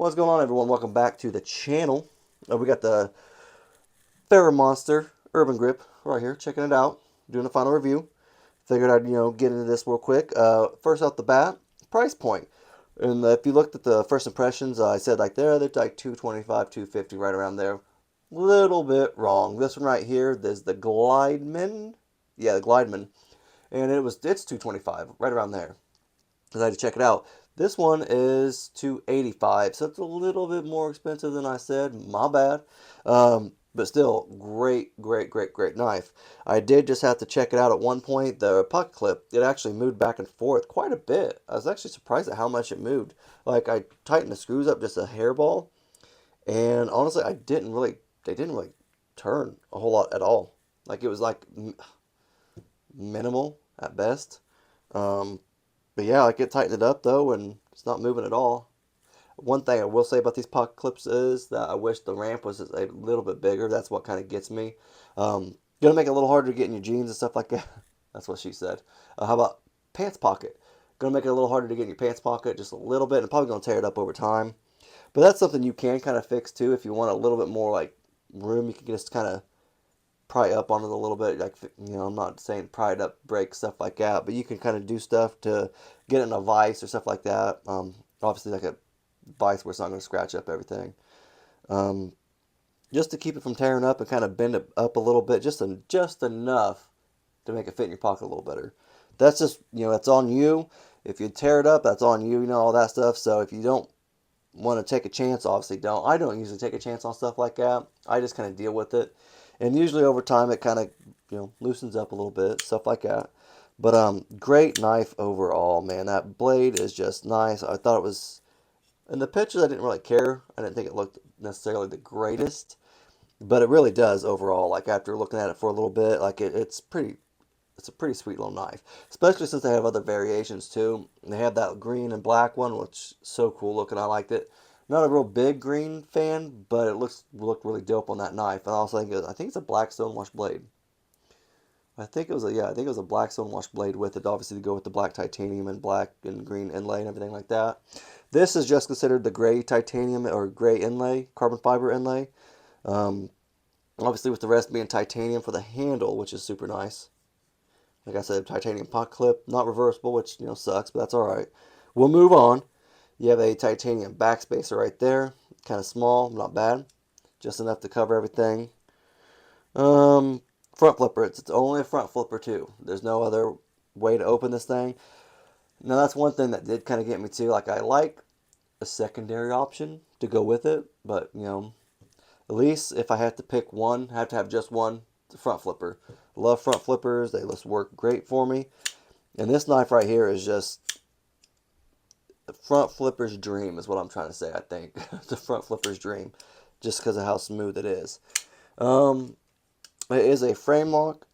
What's going on, everyone? Welcome back to the channel. We got the Ferramonster Urban Grip right here, checking it out, doing a final review. Figured I'd, get into this real quick. First off the bat, price point. And if you looked at the first impressions, I said they're like 225, 250, right around there. Little bit wrong. This one right here, there's the Glideman. Yeah, the Glideman. And it's 225, right around there. Because I had to check it out. This one is 285, so it's a little bit more expensive than I said. My bad. But still, great, great, great, great knife. I did just have to check it out at one point. The puck clip, it actually moved back and forth quite a bit. I was actually surprised at how much it moved. Like, I tightened the screws up just a hairball, and honestly, they didn't really turn a whole lot at all. Like, it was like minimal at best. But yeah, I get tightened it up though, and it's not moving at all. One thing I will say about these pocket clips is that I wish the ramp was a little bit bigger. That's what kind of gets me. Gonna make it a little harder to get in your jeans and stuff like that. That's what she said. How about pants pocket? Gonna make it a little harder to get in your pants pocket, just a little bit, and probably gonna tear it up over time. But that's something you can kind of fix too if you want a little bit more like room. You can just kind of pry up on it a little bit. Like, I'm not saying pry it up, break, stuff like that, but you can kind of do stuff to get it in a vise or stuff like that. Obviously, like a vise where it's not going to scratch up everything. Um, just to keep it from tearing up and kind of bend it up a little bit, just enough to make it fit in your pocket a little better. That's just, that's on you. If you tear it up, that's on you, all that stuff. So if you don't want to take a chance, obviously don't. I don't usually take a chance on stuff like that. I just kind of deal with it. And usually over time it kind of, loosens up a little bit, stuff like that. But great knife overall, man. That blade is just nice. I thought it was, in the pictures I didn't really care. I didn't think it looked necessarily the greatest, but it really does overall. Like after looking at it for a little bit, like it's a pretty sweet little knife, especially since they have other variations too. They have that green and black one, which is so cool looking. I liked it. Not a real big green fan, but it looked really dope on that knife. And I think it's a black stonewash blade. I think it was a black stonewash blade with it, obviously to go with the black titanium and black and green inlay and everything like that. This is just considered the gray titanium or gray inlay, carbon fiber inlay. Um, Obviously with the rest being titanium for the handle, which is super nice. Like I said, titanium pocket clip, not reversible, which, sucks, but that's alright. We'll move on. You have a titanium backspacer right there. Kind of small, not bad. Just enough to cover everything. Front flipper. It's only a front flipper too. There's no other way to open this thing. Now that's one thing that did kind of get me too. Like I like a secondary option to go with it, but at least if I have to pick one, I have to have just one, the front flipper. Love front flippers. They just work great for me. And this knife right here is just the front flipper's dream is what I'm trying to say, I think. The front flipper's dream. Just because of how smooth it is. It is a frame lock.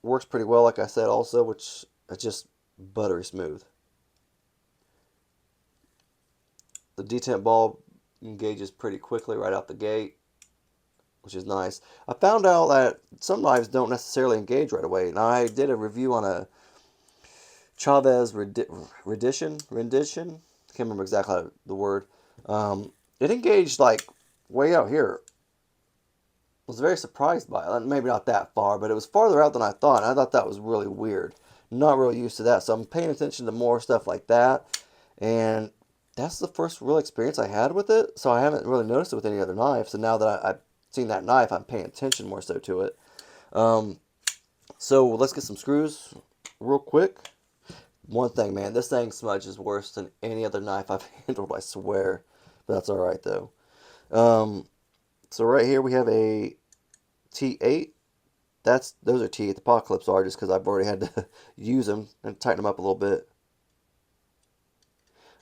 Works pretty well, like I said also, which is just buttery smooth. The detent ball engages pretty quickly right out the gate, which is nice. I found out that some knives don't necessarily engage right away. And I did a review on a Chavez rendition. I can't remember exactly the word. It engaged like way out here. I was very surprised by it. Maybe not that far, but it was farther out than I thought. And I thought that was really weird. Not really used to that. So I'm paying attention to more stuff like that. And that's the first real experience I had with it. So I haven't really noticed it with any other knives. So now that I've seen that knife, I'm paying attention more so to it. So let's get some screws real quick. One thing, man, this thing smudges worse than any other knife I've handled, I swear. But that's alright, though. So right here we have a T8. Those are T8. The pocket clips are just because I've already had to use them and tighten them up a little bit.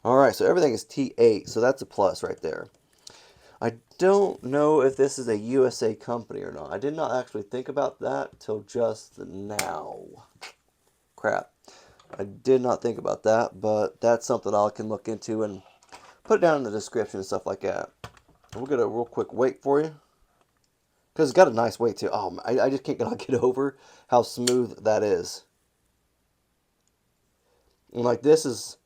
Alright, so everything is T8, so that's a plus right there. I don't know if this is a USA company or not. I did not actually think about that till just now. Crap. I did not think about that, but that's something I can look into and put it down in the description and stuff like that. We'll get a real quick weight for you. Because it's got a nice weight too. Oh, I just can't get over how smooth that is. And like this is,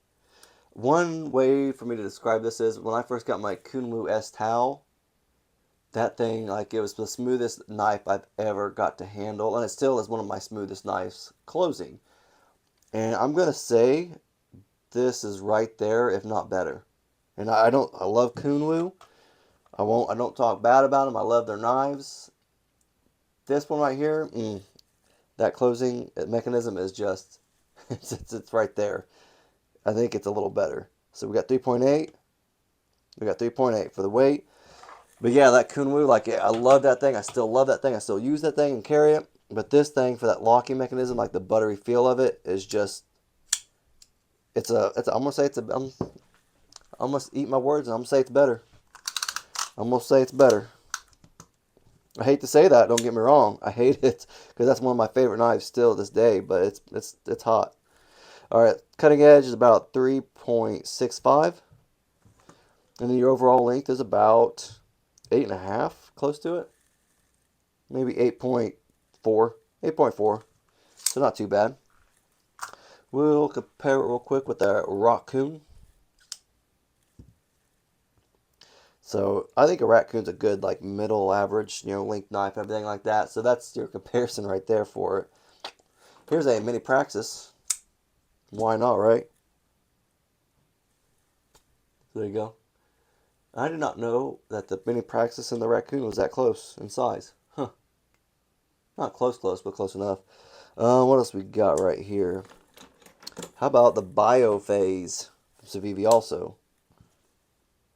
One way for me to describe this is when I first got my Kunlu S Tau, that thing, like, it was the smoothest knife I've ever got to handle, and it still is one of my smoothest knives closing. And I'm gonna say this is right there, if not better. And I love Kunlu. I don't talk bad about them. I love their knives. This one right here, that closing mechanism is just, it's right there. I think it's a little better. So we got 3.8. We got 3.8 for the weight. But yeah, that Kunwu, like, yeah, I love that thing. I still love that thing. I still use that thing and carry it. But this thing, for that locking mechanism, like the buttery feel of it, is just, I'm gonna say I'm gonna eat my words and I'm gonna say it's better. I'm gonna say it's better. I hate to say that. Don't get me wrong. I hate it because that's one of my favorite knives still to this day. But it's hot. All right, cutting edge is about 3.65, and then your overall length is about 8.5, close to it. Maybe 8.4. 8.4. So not too bad. We'll compare it real quick with the Raccoon. So I think a Raccoon's a good, like, middle average, length knife, everything like that. So that's your comparison right there for it. Here's a mini Praxis. Why not, right? So there you go. I did not know that the mini Praxis and the Raccoon was that close in size. Huh. Not close, but close enough. What else we got right here? How about the Biophase from Civivi also?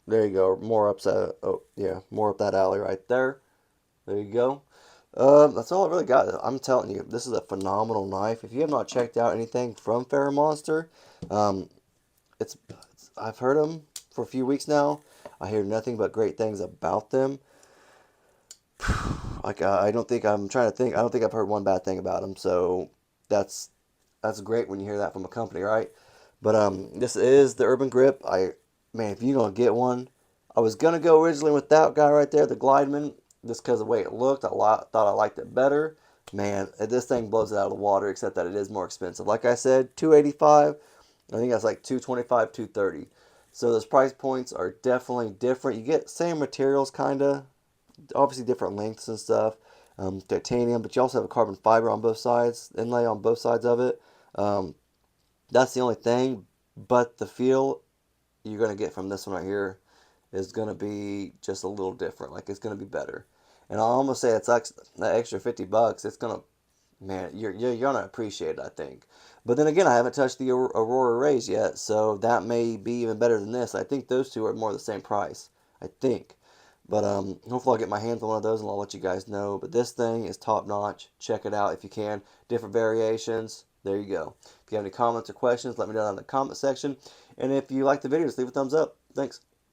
There you go. More up that. Oh yeah, more up that alley right there. There you go. That's all I really got. I'm telling you, this is a phenomenal knife. If you have not checked out anything from Ferramonster, um, I've heard them for a few weeks now. I hear nothing but great things about them. Like, I don't think I'm trying to think. I don't think I've heard one bad thing about them. So that's that's great when you hear that from a company, right? But this is the Urban Grip. Man, if you're gonna get one, I was gonna go originally with that guy right there, the Glideman, just because of the way it looked. Thought I liked it better. Man, this thing blows it out of the water, except that it is more expensive. Like I said, 285. I think that's like 225, 230. So those price points are definitely different. You get same materials, kinda, obviously different lengths and stuff. Titanium, but you also have a carbon fiber on both sides, inlay on both sides of it. Um, that's the only thing, but the feel you're going to get from this one right here is going to be just a little different. Like, it's going to be better. And I'll almost say it's that extra $50. It's going to, man, you're going to appreciate it, I think. But then again, I haven't touched the Aurora Rays yet, so that may be even better than this. I think those two are more the same price. I think. But hopefully I'll get my hands on one of those and I'll let you guys know. But this thing is top notch. Check it out if you can. Different variations. There you go. If you have any comments or questions, let me know down in the comment section. And if you like the video, just leave a thumbs up. Thanks.